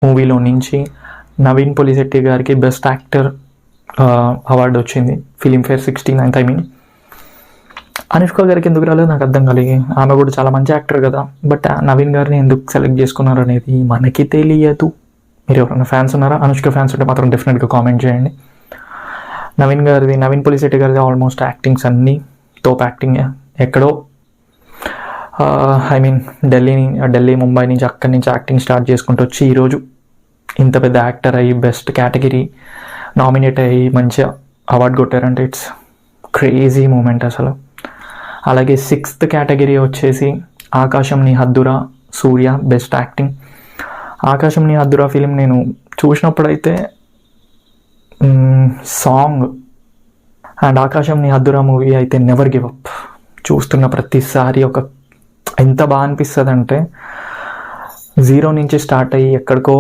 మూవీలో నుంచి నవీన్ పొలిశెట్టి గారికి బెస్ట్ యాక్టర్ అవార్డు వచ్చింది, Filmfare 69th. I mean Anushka గారికి ఎందుకు రాలేదు నాకు అర్థం కలిగి, ఆమె కూడా చాలా మంచి యాక్టర్ కదా. బట్ నవీన్ గారిని ఎందుకు సెలెక్ట్ చేసుకున్నారు అనేది మనకి తెలియదు. మీరు ఎవరైనా ఫ్యాన్స్ ఉన్నారా? అనుష్క ఫ్యాన్స్ ఉంటే మాత్రం డెఫినెట్గా కామెంట్ చేయండి. నవీన్ పొలిశెట్టి గారిది ఆల్మోస్ట్ యాక్టింగ్స్ అన్నీ తోప్ యాక్టింగ్. ఎక్కడో ఐ మీన్ ఢిల్లీ ముంబై నుంచి అక్కడి నుంచి యాక్టింగ్ స్టార్ట్ చేసుకుంటూ వచ్చి ఈరోజు ఇంత పెద్ద యాక్టర్ అయ్యి బెస్ట్ కేటగిరీ నామినేట్ అయ్యి మంచిగా అవార్డు కొట్టారంటే ఇట్స్ క్రేజీ మూమెంట్ అసలు. అలాగే 6th కేటగిరీ వచ్చేసి ఆకాశం నీ హద్దురా, సూర్య బెస్ట్ యాక్టింగ్. ఆకాశం నీ హద్దురా ఫిలిం నేను చూసినప్పుడైతే సాంగ్ అండ్ ఆకాశం నీ హద్దురా మూవీ అయితే నెవర్ గివ్ అప్. చూస్తున్న ప్రతిసారి ఎంత బాగా అనిపిస్తుంది అంటే 0 నుంచి స్టార్ట్ అయ్యి ఎక్కడికో